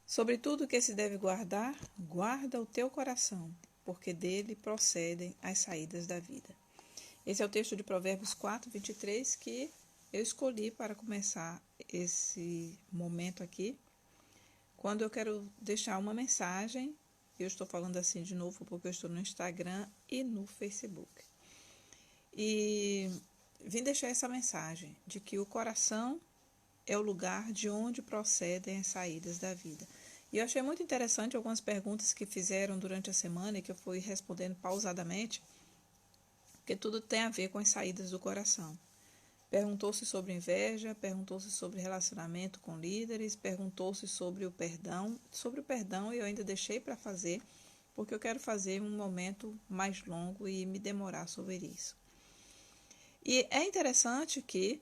Sobre tudo que se deve guardar, guarda o teu coração, porque dele procedem as saídas da vida. Esse é o texto de Provérbios 4, 23, que eu escolhi para começar esse momento aqui. Quando eu quero deixar uma mensagem, eu estou falando assim de novo porque eu estou no Instagram e no Facebook. E vim deixar essa mensagem de que o coração é o lugar de onde procedem as saídas da vida. E eu achei muito interessante algumas perguntas que fizeram durante a semana e que eu fui respondendo pausadamente, porque tudo tem a ver com as saídas do coração. Perguntou-se sobre inveja, perguntou-se sobre relacionamento com líderes, perguntou-se sobre o perdão. Sobre o perdão eu ainda deixei para fazer, porque eu quero fazer um momento mais longo e me demorar sobre isso. E é interessante que,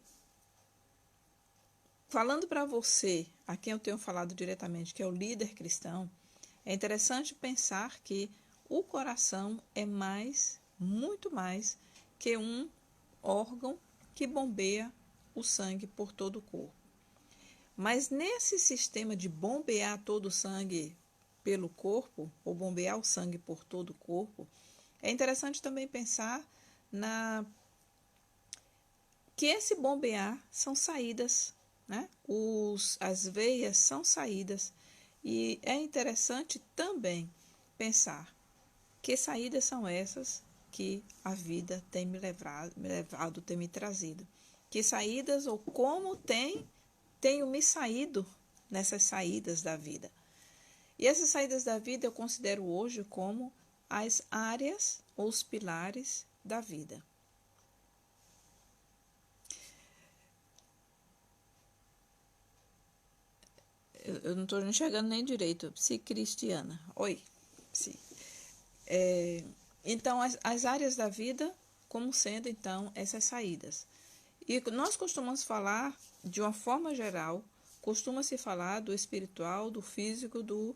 falando para você, a quem eu tenho falado diretamente, que é o líder cristão, é interessante pensar que o coração é mais, muito mais, que um órgão que bombeia o sangue por todo o corpo. Mas nesse sistema de bombear todo o sangue pelo corpo, ou bombear o sangue por todo o corpo, é interessante também pensar que esse bombear são saídas, né? As veias são saídas. E é interessante também pensar que saídas são essas que a vida tem me levado, tem me trazido. Que saídas ou como tenho me saído nessas saídas da vida. E essas saídas da vida eu considero hoje como as áreas ou os pilares da vida. Eu não estou enxergando nem direito. Psi Cristiana. Oi. Psi. Então, as áreas da vida, como sendo, então, essas saídas. E nós costumamos falar, de uma forma geral, costuma-se falar do espiritual, do físico, do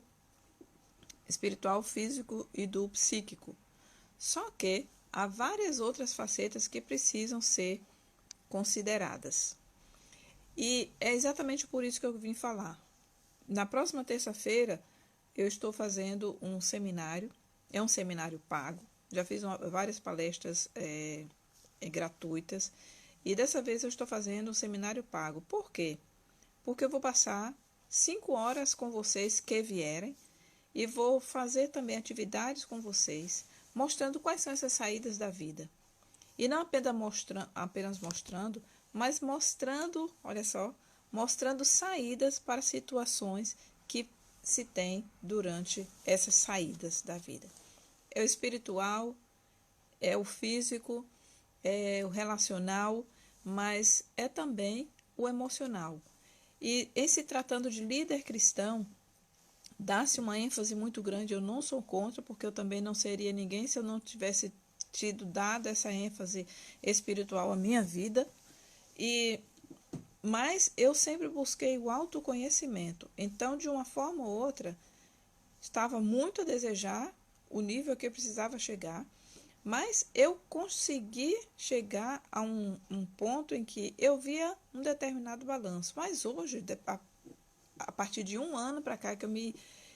espiritual, físico e do psíquico. Só que há várias outras facetas que precisam ser consideradas. E é exatamente por isso que eu vim falar. Na próxima terça-feira, eu estou fazendo um seminário. É um seminário pago. Já fiz várias palestras gratuitas. E dessa vez eu estou fazendo um seminário pago. Por quê? Porque eu vou passar 5 horas com vocês que vierem. E vou fazer também atividades com vocês, mostrando quais são essas saídas da vida. E não apenas mostrando, mas mostrando, olha só, mostrando saídas para situações que se tem durante essas saídas da vida. É o espiritual, é o físico, é o relacional, mas é também o emocional. E em se tratando de líder cristão, dá-se uma ênfase muito grande. Eu não sou contra, porque eu também não seria ninguém se eu não tivesse tido dado essa ênfase espiritual à minha vida. Mas eu sempre busquei o autoconhecimento. Então, de uma forma ou outra, estava muito a desejar o nível que eu precisava chegar, mas eu consegui chegar a um ponto em que eu via um determinado balanço. Mas hoje, a partir de 1 ano para cá, que eu me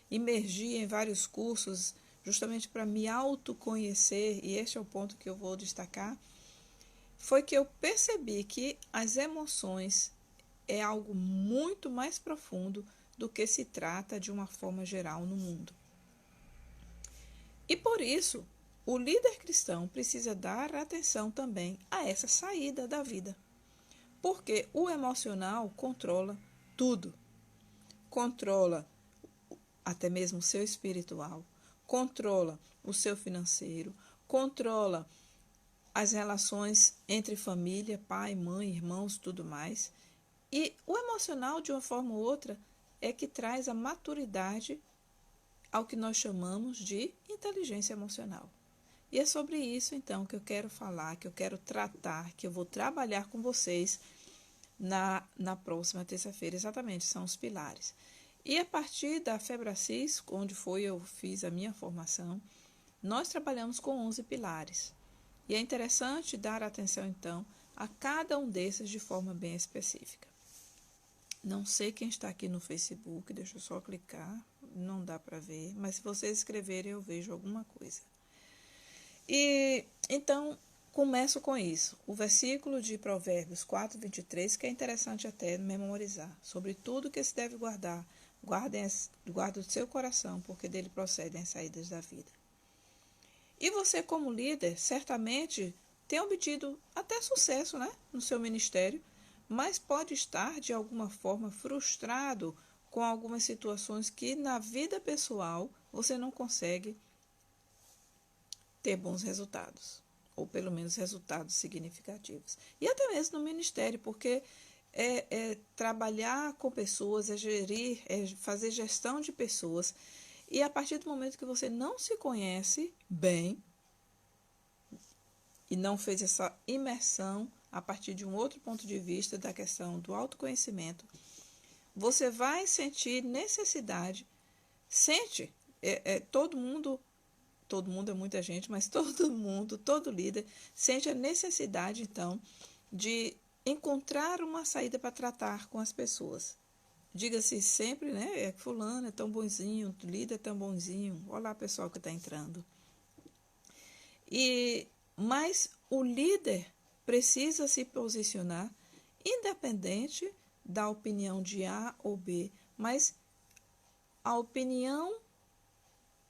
imergi em vários cursos, justamente para me autoconhecer, e este é o ponto que eu vou destacar, foi que eu percebi que as emoções é algo muito mais profundo do que se trata de uma forma geral no mundo. E por isso, o líder cristão precisa dar atenção também a essa saída da vida. Porque o emocional controla tudo. Controla até mesmo o seu espiritual, controla o seu financeiro, controla as relações entre família, pai, mãe, irmãos, tudo mais. E o emocional, de uma forma ou outra, é que traz a maturidade ao que nós chamamos de inteligência emocional. E é sobre isso, então, que eu quero falar, que eu quero tratar, que eu vou trabalhar com vocês na próxima terça-feira. Exatamente, são os pilares. E a partir da Febracis, onde eu fiz a minha formação, nós trabalhamos com 11 pilares. E é interessante dar atenção, então, a cada um desses de forma bem específica. Não sei quem está aqui no Facebook, deixa eu só clicar, não dá para ver, mas se vocês escreverem eu vejo alguma coisa. E então, começo com isso. O versículo de Provérbios 4, 23, que é interessante até memorizar. Sobre tudo que se deve guardar, guarde o seu coração, porque dele procedem as saídas da vida. E você, como líder, certamente tem obtido até sucesso, né, no seu ministério, mas pode estar, de alguma forma, frustrado com algumas situações que na vida pessoal você não consegue ter bons resultados, ou pelo menos resultados significativos. E até mesmo no ministério, porque trabalhar com pessoas, gerir, fazer gestão de pessoas, e a partir do momento que você não se conhece bem e não fez essa imersão a partir de um outro ponto de vista da questão do autoconhecimento, você vai sentir necessidade, todo mundo é muita gente, mas todo líder sente a necessidade, então, de encontrar uma saída para tratar com as pessoas. Diga-se sempre, né? Fulano é tão bonzinho, o líder é tão bonzinho. Olá, pessoal que está entrando. Mas o líder precisa se posicionar independente da opinião de A ou B, mas a opinião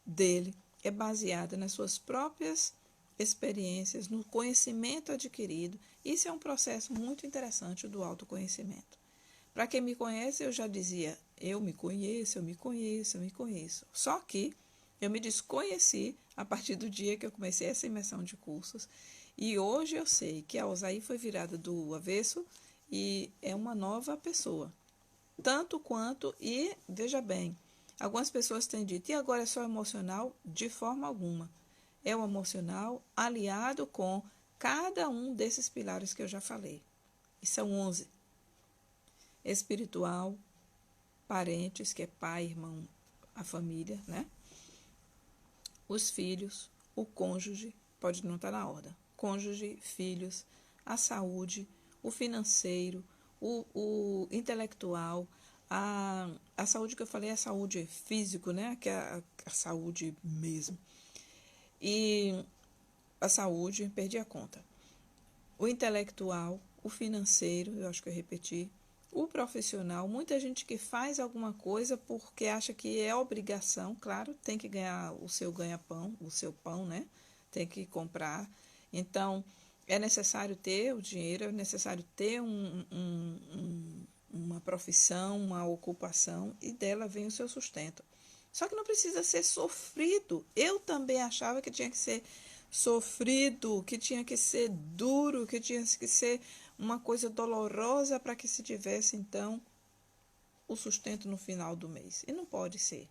dele é baseada nas suas próprias experiências, no conhecimento adquirido. Isso é um processo muito interessante do autoconhecimento. Para quem me conhece, eu já dizia, eu me conheço. Só que eu me desconheci a partir do dia que eu comecei essa imersão de cursos. E hoje eu sei que a Osaí foi virada do avesso e é uma nova pessoa. Tanto quanto, e veja bem, algumas pessoas têm dito, e agora é só emocional? De forma alguma. É o emocional aliado com cada um desses pilares que eu já falei. E são 11. Espiritual, parentes, que é pai, irmão, a família, né? Os filhos, o cônjuge, pode não estar na ordem. Cônjuge, filhos, a saúde, o financeiro, o intelectual, a saúde que eu falei é a saúde física, né? Que é a saúde mesmo. E a saúde, perdi a conta. O intelectual, o financeiro, eu acho que eu repeti. O profissional, muita gente que faz alguma coisa porque acha que é obrigação, claro, tem que ganhar o seu ganha-pão, o seu pão, né? Tem que comprar. Então, é necessário ter o dinheiro, é necessário ter uma profissão, uma ocupação, e dela vem o seu sustento. Só que não precisa ser sofrido. Eu também achava que tinha que ser sofrido, que tinha que ser duro, que tinha que ser uma coisa dolorosa para que se tivesse, então, o sustento no final do mês. E não pode ser.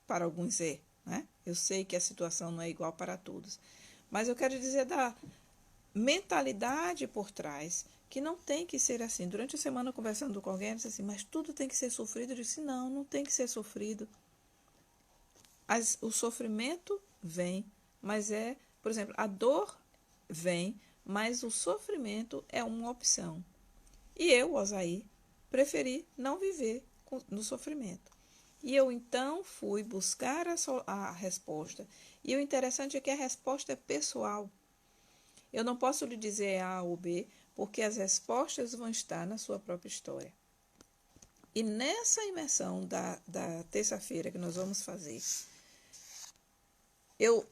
Para alguns é, né? Eu sei que a situação não é igual para todos. Mas eu quero dizer da mentalidade por trás, que não tem que ser assim. Durante a semana, conversando com alguém, eu disse assim, mas tudo tem que ser sofrido? Eu disse, não, não tem que ser sofrido. O sofrimento vem, mas por exemplo, a dor vem, mas o sofrimento é uma opção. E eu, Osaí, preferi não viver no sofrimento. E eu, então, fui buscar a resposta. E o interessante é que a resposta é pessoal. Eu não posso lhe dizer A ou B, porque as respostas vão estar na sua própria história. E nessa imersão da terça-feira que nós vamos fazer, eu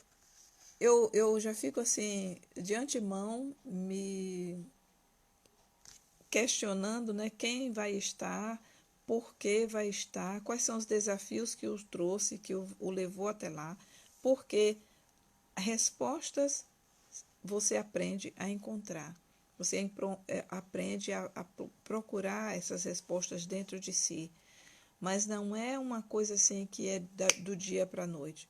já fico assim, de antemão, me questionando, né, quem vai estar, por que vai estar, quais são os desafios que o trouxe, que o levou até lá, porque respostas você aprende a encontrar, você aprende a procurar essas respostas dentro de si, mas não é uma coisa assim que é do dia para a noite.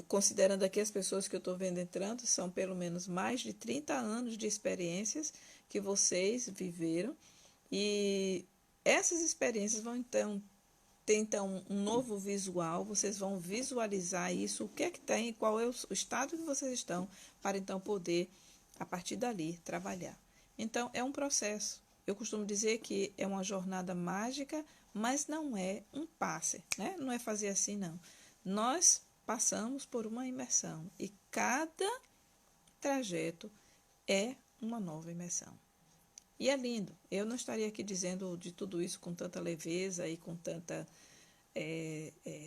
Considerando aqui as pessoas que eu estou vendo entrando, são pelo menos mais de 30 anos de experiências que vocês viveram, e essas experiências vão então ter um novo visual, vocês vão visualizar isso, o que é que tem, qual é o estado que vocês estão, para então poder, a partir dali, trabalhar. Então, é um processo. Eu costumo dizer que é uma jornada mágica, mas não é um passe, né? Não é fazer assim, não. Nós passamos por uma imersão e cada trajeto é uma nova imersão. E é lindo. Eu não estaria aqui dizendo de tudo isso com tanta leveza e com tanta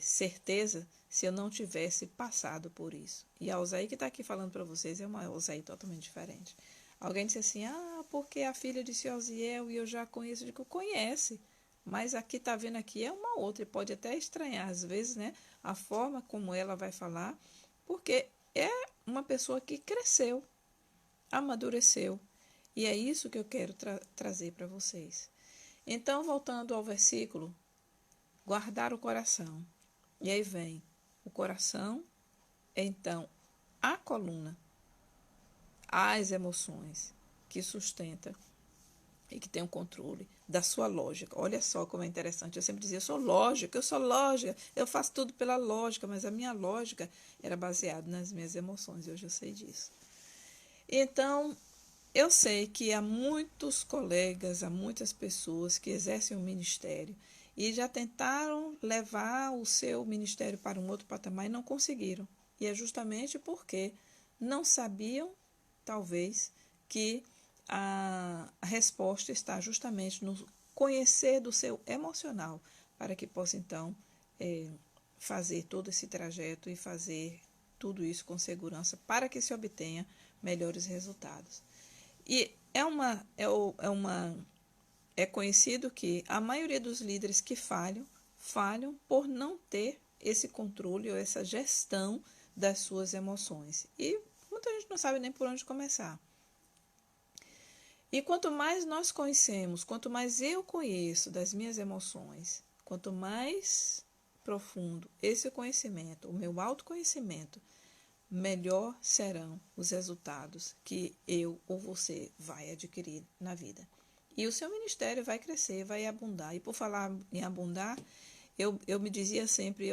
certeza se eu não tivesse passado por isso. E a Osaí que está aqui falando para vocês é uma Osaí totalmente diferente. Alguém disse assim, porque a filha de Ciosiel e eu já conheço. Eu digo, conhece, mas aqui está vendo aqui é uma outra. E pode até estranhar às vezes, né, a forma como ela vai falar, porque é uma pessoa que cresceu, amadureceu. E é isso que eu quero trazer para vocês. Então, voltando ao versículo, guardar o coração. E aí vem, o coração é então a coluna, as emoções que sustenta e que tem o controle da sua lógica. Olha só como é interessante. Eu sempre dizia, eu sou lógica, eu faço tudo pela lógica, mas a minha lógica era baseada nas minhas emoções, e hoje eu sei disso. Então, eu sei que há muitos colegas, há muitas pessoas que exercem o ministério e já tentaram levar o seu ministério para um outro patamar e não conseguiram. E é justamente porque não sabiam, talvez, que a resposta está justamente no conhecer do seu emocional, para que possa, então, fazer todo esse trajeto e fazer tudo isso com segurança, para que se obtenha melhores resultados. E é conhecido que a maioria dos líderes que falham por não ter esse controle ou essa gestão das suas emoções. E muita gente não sabe nem por onde começar. E quanto mais nós conhecemos, quanto mais eu conheço das minhas emoções, quanto mais profundo esse conhecimento, o meu autoconhecimento, melhor serão os resultados que eu ou você vai adquirir na vida. E o seu ministério vai crescer, vai abundar. E por falar em abundar, eu me dizia sempre,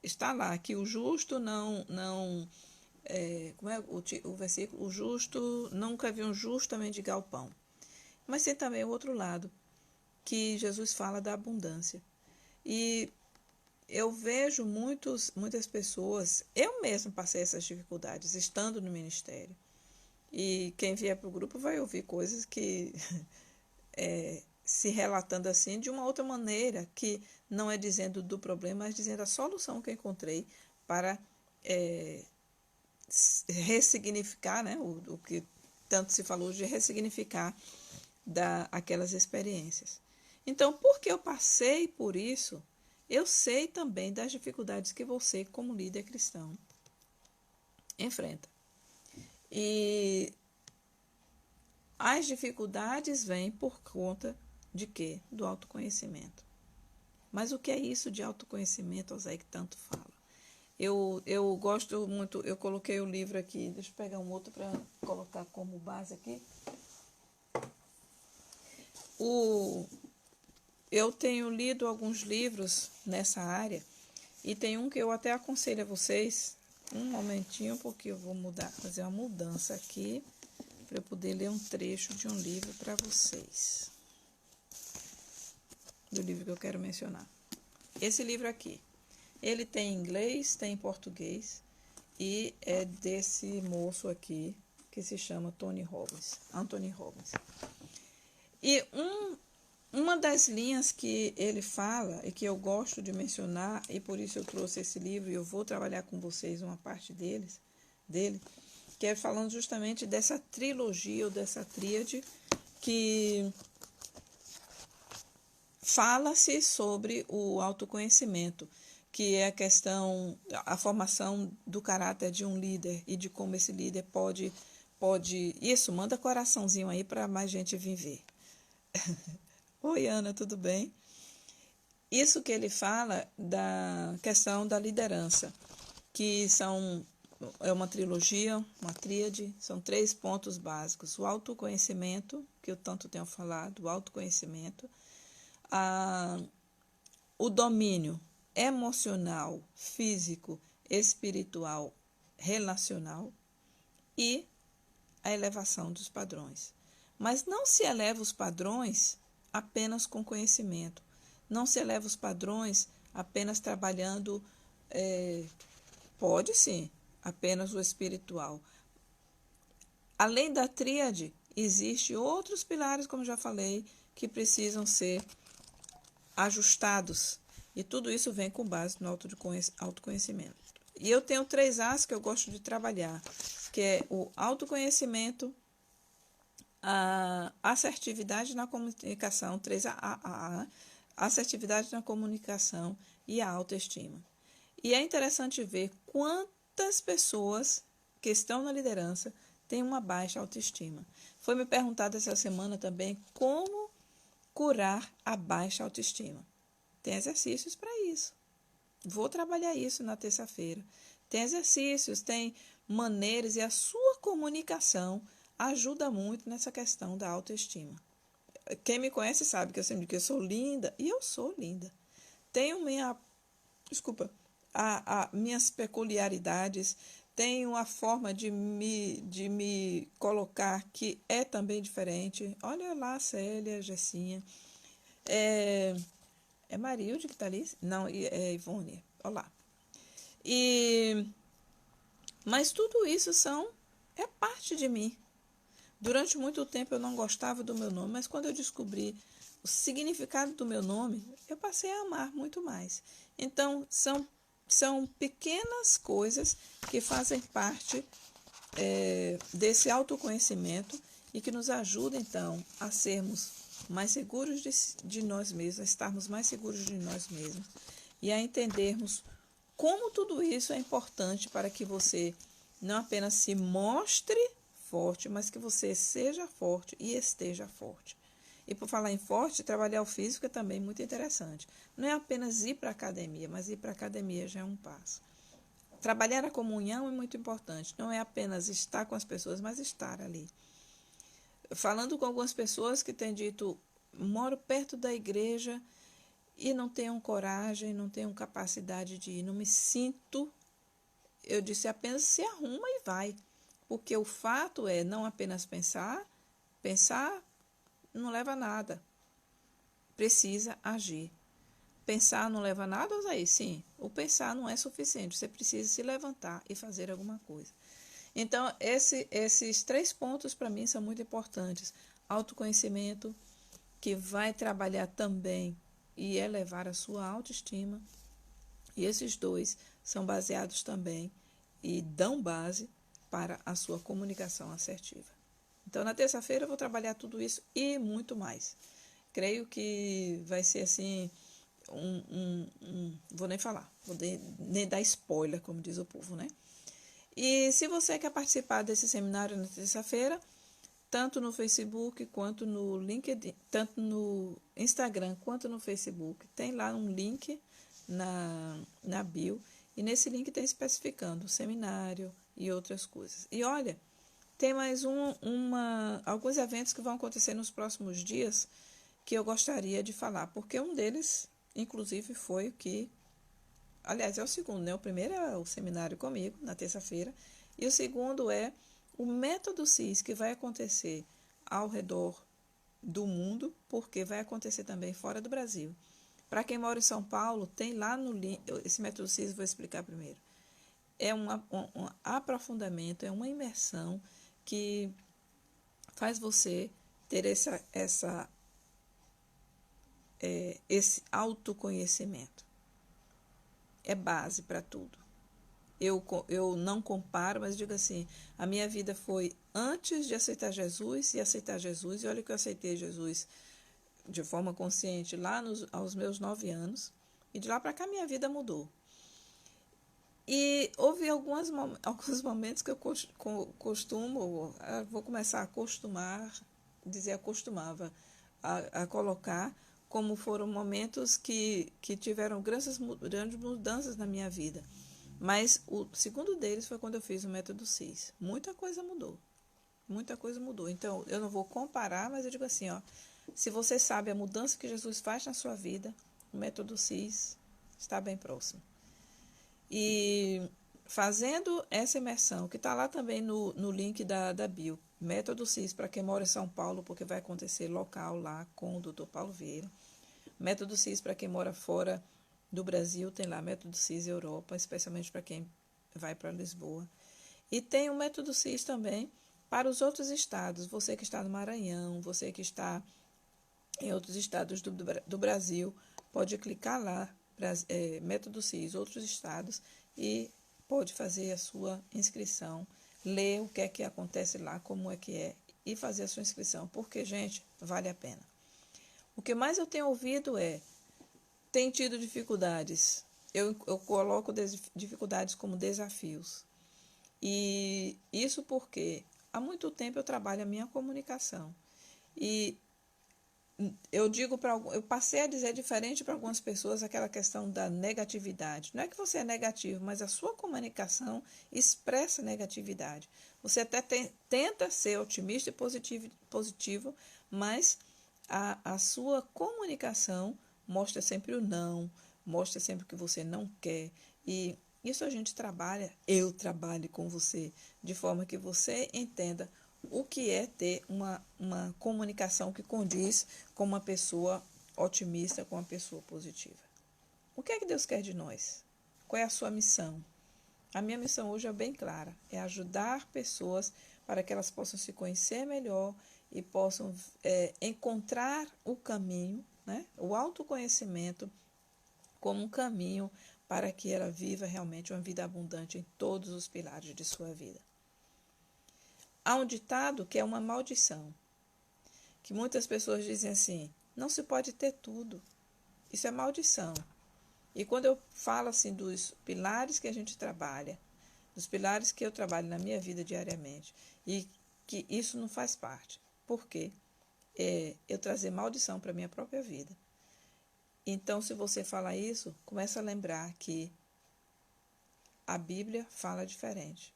está lá, que o justo como é o versículo? O justo, nunca viu um justo mendigar o pão. Mas tem também o outro lado, que Jesus fala da abundância. E eu vejo muitas pessoas, eu mesmo passei essas dificuldades estando no ministério. E quem vier para o grupo vai ouvir coisas que se relatando assim de uma outra maneira, que não é dizendo do problema, mas dizendo a solução que eu encontrei para ressignificar, né, o que tanto se falou de ressignificar aquelas experiências. Então, porque eu passei por isso, eu sei também das dificuldades que você, como líder cristão, enfrenta. E as dificuldades vêm por conta de quê? Do autoconhecimento. Mas o que é isso de autoconhecimento, Osaí, que tanto fala? Eu gosto muito, eu coloquei o livro aqui, deixa eu pegar um outro para colocar como base aqui. Eu tenho lido alguns livros nessa área e tem um que eu até aconselho a vocês, um momentinho, porque eu vou fazer uma mudança aqui para eu poder ler um trecho de um livro para vocês. Do livro que eu quero mencionar. Esse livro aqui, ele tem em inglês, tem em português e é desse moço aqui que se chama Anthony Robbins. E uma das linhas que ele fala e que eu gosto de mencionar, e por isso eu trouxe esse livro e eu vou trabalhar com vocês uma parte dele, que é falando justamente dessa trilogia ou dessa tríade que fala-se sobre o autoconhecimento, que é a formação do caráter de um líder e de como esse líder pode isso, manda coraçãozinho aí para mais gente vir ver. Oi, Ana, tudo bem? Isso que ele fala da questão da liderança, que é uma trilogia, uma tríade, são 3 pontos básicos. O autoconhecimento, que eu tanto tenho falado, o autoconhecimento, o domínio emocional, físico, espiritual, relacional e a elevação dos padrões. Mas não se eleva os padrões apenas com conhecimento. Não se eleva os padrões apenas trabalhando, pode sim, apenas o espiritual. Além da tríade, existem outros pilares, como já falei, que precisam ser ajustados. E tudo isso vem com base no autoconhecimento. E eu tenho 3 As que eu gosto de trabalhar, que é o autoconhecimento, a assertividade na comunicação, 3A, assertividade na comunicação e a autoestima. E é interessante ver quantas pessoas que estão na liderança têm uma baixa autoestima. Foi me perguntado essa semana também como curar a baixa autoestima. Tem exercícios para isso. Vou trabalhar isso na terça-feira. Tem exercícios, tem maneiras e a sua comunicação ajuda muito nessa questão da autoestima. Quem me conhece sabe que eu sempre digo que eu sou linda, e eu sou linda. Tenho minhas peculiaridades, tenho a forma de me colocar que é também diferente. Olha lá, Célia, Gessinha. É Marilde que está ali? Não, é Ivone. Olha lá. Mas tudo isso é parte de mim. Durante muito tempo eu não gostava do meu nome, mas quando eu descobri o significado do meu nome, eu passei a amar muito mais. Então, são pequenas coisas que fazem parte desse autoconhecimento e que nos ajudam, então, a sermos mais seguros de nós mesmos, a estarmos mais seguros de nós mesmos e a entendermos como tudo isso é importante para que você não apenas se mostre forte, mas que você seja forte e esteja forte. E por falar em forte, trabalhar o físico é também muito interessante. Não é apenas ir para a academia, mas ir para a academia já é um passo. Trabalhar a comunhão é muito importante. Não é apenas estar com as pessoas, mas estar ali. Falando com algumas pessoas que têm dito, moro perto da igreja e não tenho coragem, não tenho capacidade de ir, não me sinto. Eu disse, apenas se arruma e vai. Porque o fato é não apenas pensar não leva a nada. Precisa agir. Pensar não leva a nada, Osaí? Sim, o pensar não é suficiente. Você precisa se levantar e fazer alguma coisa. Então, esses 3 pontos para mim são muito importantes. Autoconhecimento, que vai trabalhar também e elevar a sua autoestima. E esses 2 são baseados também e dão base para a sua comunicação assertiva. Então, na terça-feira eu vou trabalhar tudo isso e muito mais. Creio que vai ser assim, vou nem falar, vou nem dar spoiler, como diz o povo, né? E se você quer participar desse seminário na terça-feira, tanto no Facebook quanto no LinkedIn, tanto no Instagram quanto no Facebook, tem lá um link na bio, e nesse link tem especificando o seminário e outras coisas. E olha, tem mais alguns eventos que vão acontecer nos próximos dias que eu gostaria de falar, porque um deles, inclusive, foi o que... Aliás, é o segundo, né? O primeiro é o seminário comigo, na terça-feira, e o segundo é o método CIS, que vai acontecer ao redor do mundo, porque vai acontecer também fora do Brasil. Para quem mora em São Paulo, tem lá no link, esse método CIS, vou explicar primeiro. É um aprofundamento, é uma imersão que faz você ter esse autoconhecimento. É base para tudo. Eu não comparo, mas digo assim, a minha vida foi antes de aceitar Jesus e aceitar Jesus, e olha que eu aceitei Jesus de forma consciente lá aos meus 9 anos, e de lá para cá minha vida mudou. E houve alguns momentos que eu vou começar a acostumava a colocar como foram momentos que tiveram grandes mudanças na minha vida. Mas o segundo deles foi quando eu fiz o método CIS. Muita coisa mudou. Muita coisa mudou. Então, eu não vou comparar, mas eu digo assim, ó, se você sabe a mudança que Jesus faz na sua vida, o método CIS está bem próximo. E fazendo essa imersão, que está lá também no link da bio, Método CIS para quem mora em São Paulo, porque vai acontecer local lá com o Dr. Paulo Vieira. Método CIS para quem mora fora do Brasil, tem lá Método CIS Europa, especialmente para quem vai para Lisboa. E tem o Método CIS também para os outros estados. Você que está no Maranhão, você que está em outros estados do Brasil, pode clicar lá, Método CIS, outros estados, e pode fazer a sua inscrição, ler o que é que acontece lá, como é que é, e fazer a sua inscrição, porque, gente, vale a pena. O que mais eu tenho ouvido tem tido dificuldades. Eu coloco dificuldades como desafios. E isso porque há muito tempo eu trabalho a minha comunicação. E eu passei a dizer diferente para algumas pessoas aquela questão da negatividade. Não é que você é negativo, mas a sua comunicação expressa negatividade. Você até tenta ser otimista e positivo, mas a sua comunicação mostra sempre o não, mostra sempre o que você não quer. E isso a gente trabalha, eu trabalho com você, de forma que você entenda o que é ter uma comunicação que condiz com uma pessoa otimista, com uma pessoa positiva. O que é que Deus quer de nós? Qual é a sua missão? A minha missão hoje é bem clara, é ajudar pessoas para que elas possam se conhecer melhor e possam encontrar o caminho, né? O autoconhecimento como um caminho para que ela viva realmente uma vida abundante em todos os pilares de sua vida. Há um ditado que é uma maldição, que muitas pessoas dizem assim, não se pode ter tudo, isso é maldição. E quando eu falo assim dos pilares que a gente trabalha, dos pilares que eu trabalho na minha vida diariamente, e que isso não faz parte. Por quê? Eu trazer maldição para a minha própria vida. Então, se você falar isso, começa a lembrar que a Bíblia fala diferente.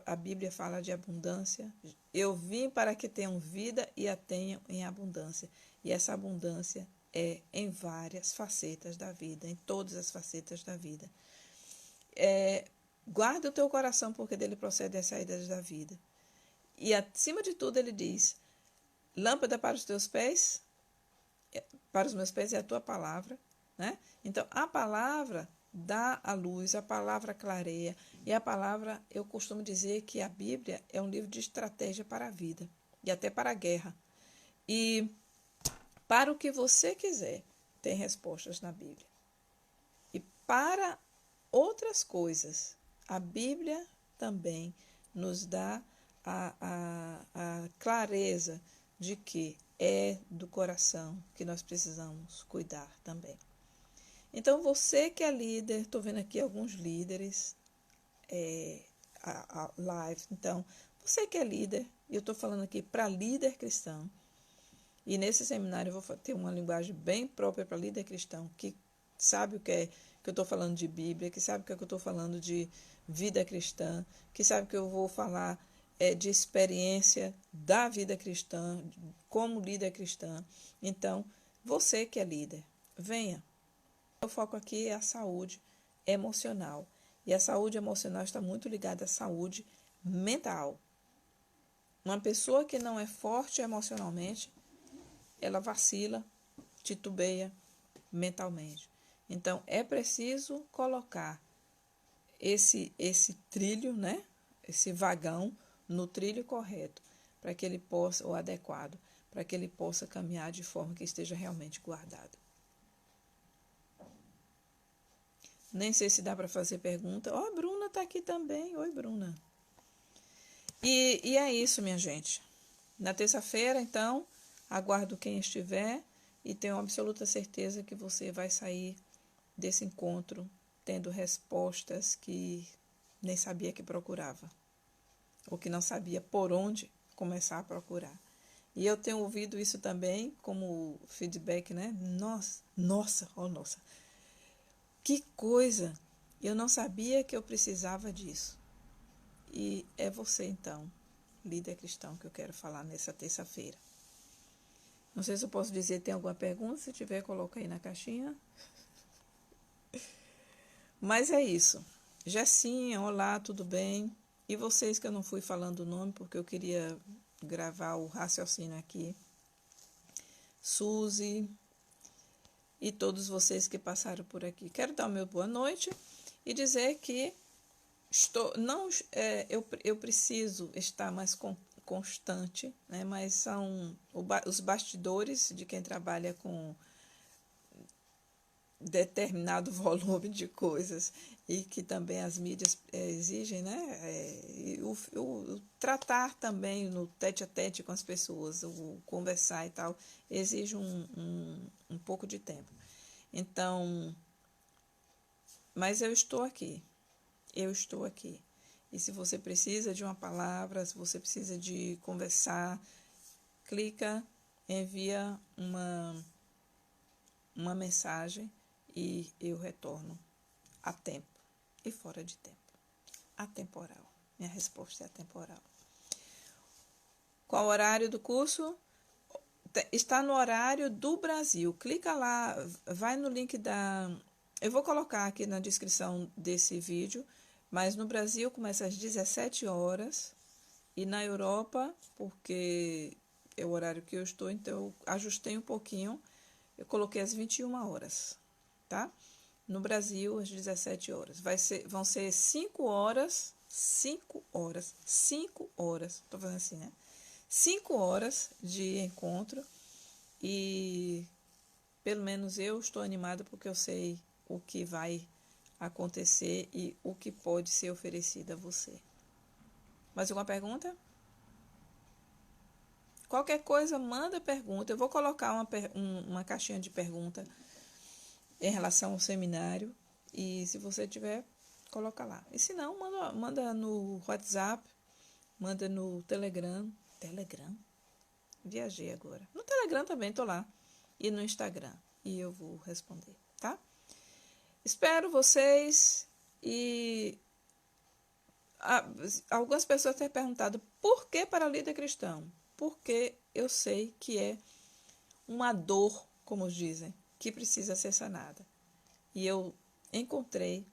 A Bíblia fala de abundância. Eu vim para que tenham vida e a tenham em abundância. E essa abundância é em várias facetas da vida, em todas as facetas da vida. Guarda o teu coração, porque dele procede as saídas da vida. E acima de tudo ele diz, lâmpada para os teus pés, para os meus pés é a tua palavra, né? Então, a palavra dá a luz, a palavra clareia, e a palavra, eu costumo dizer que a Bíblia é um livro de estratégia para a vida, e até para a guerra. E para o que você quiser, tem respostas na Bíblia. E para outras coisas, a Bíblia também nos dá a clareza de que é do coração que nós precisamos cuidar também. Então, você que é líder, estou vendo aqui alguns líderes, a live. Então, você que é líder, eu estou falando aqui para líder cristão, e nesse seminário eu vou ter uma linguagem bem própria para líder cristão, que sabe o que é que eu estou falando de Bíblia, que sabe o que é que eu estou falando de vida cristã, que sabe que eu vou falar de experiência da vida cristã, como líder cristã. Então, você que é líder, venha. O foco aqui é a saúde emocional. E a saúde emocional está muito ligada à saúde mental. Uma pessoa que não é forte emocionalmente, ela vacila, titubeia mentalmente. Então, é preciso colocar esse trilho, né? Esse vagão no trilho correto, para que ele possa, ou adequado, para que ele possa caminhar de forma que esteja realmente guardado. Nem sei se dá para fazer pergunta. Ó, a Bruna está aqui também. Oi, Bruna. E é isso, minha gente. Na terça-feira, então, aguardo quem estiver e tenho absoluta certeza que você vai sair desse encontro tendo respostas que nem sabia que procurava, ou que não sabia por onde começar a procurar. E eu tenho ouvido isso também como feedback, né? Nossa, que coisa! Eu não sabia que eu precisava disso. E é você, então, líder cristão, que eu quero falar nessa terça-feira. Não sei se eu posso dizer, tem alguma pergunta? Se tiver, coloca aí na caixinha. Mas é isso. Jessinha, olá, tudo bem? E vocês que eu não fui falando o nome, porque eu queria gravar o raciocínio aqui. Suzy e todos vocês que passaram por aqui. Quero dar o meu boa noite e dizer que eu preciso estar mais constante, né? Mas são os bastidores de quem trabalha com determinado volume de coisas e que também as mídias exigem, né? E o tratar também no tete-a-tete com as pessoas, o conversar e tal, exige um pouco de tempo. Então, mas eu estou aqui. E se você precisa de uma palavra, se você precisa de conversar, clica, envia uma mensagem e eu retorno a tempo e fora de tempo. Atemporal. Minha resposta é atemporal. Qual o horário do curso? Está no horário do Brasil. Clica lá, vai no link eu vou colocar aqui na descrição desse vídeo, mas no Brasil começa às 17 horas e na Europa, porque é o horário que eu estou, então eu ajustei um pouquinho, eu coloquei às 21 horas, tá? No Brasil, às 17 horas. Vão ser 5 horas, estou fazendo assim, né? 5 horas de encontro e pelo menos eu estou animada porque eu sei o que vai acontecer e o que pode ser oferecido a você. Mais alguma pergunta? Qualquer coisa, manda pergunta. Eu vou colocar uma caixinha de pergunta em relação ao seminário e se você tiver, coloca lá. E se não, manda no WhatsApp, manda no Telegram. Telegram? Viajei agora. No Telegram também, estou lá. E no Instagram. E eu vou responder, tá? Espero vocês e algumas pessoas têm perguntado por que para líder cristão? Porque eu sei que é uma dor, como dizem, que precisa ser sanada. E eu encontrei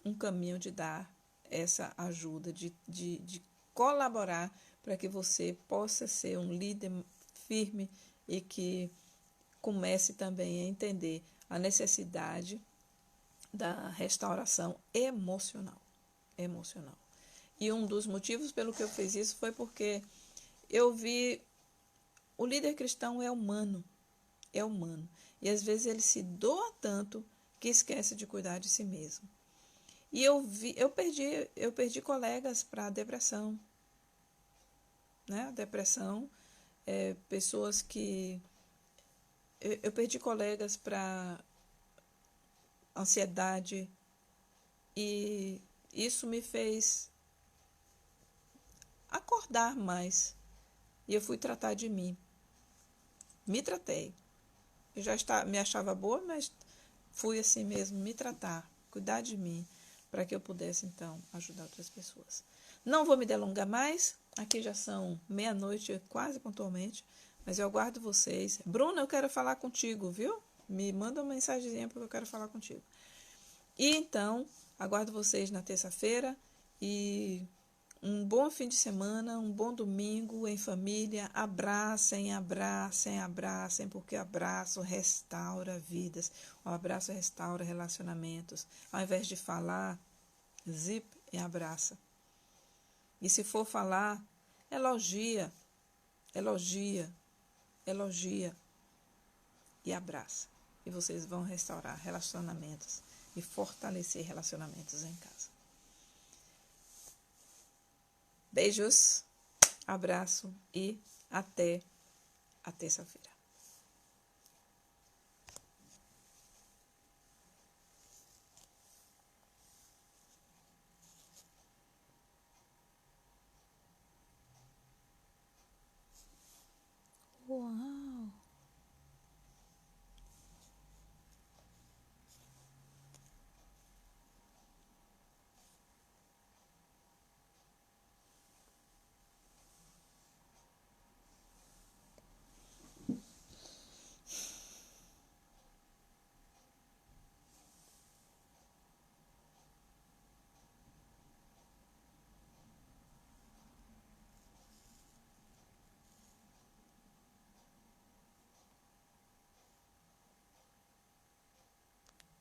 um caminho de dar essa ajuda, de colaborar para que você possa ser um líder firme e que comece também a entender a necessidade da restauração emocional. E um dos motivos pelo que eu fiz isso foi porque eu vi o líder cristão é humano. E às vezes ele se doa tanto que esquece de cuidar de si mesmo. E eu perdi colegas para a depressão, né? Depressão, pessoas que eu perdi colegas para ansiedade e isso me fez acordar mais. E eu fui tratar de mim. Me tratei. Eu me achava boa, mas fui assim mesmo, me tratar, cuidar de mim, para que eu pudesse, então, ajudar outras pessoas. Não vou me delongar mais, aqui já são meia-noite, quase pontualmente, mas eu aguardo vocês. Bruna, eu quero falar contigo, viu? Me manda uma mensagenzinha porque eu quero falar contigo. E então, aguardo vocês na terça-feira e um bom fim de semana, um bom domingo em família. Abracem, porque abraço restaura vidas. O abraço restaura relacionamentos. Ao invés de falar, zip e abraça. E se for falar, elogia e abraça. E vocês vão restaurar relacionamentos e fortalecer relacionamentos em casa. Beijos, abraço e até a terça-feira. Uau!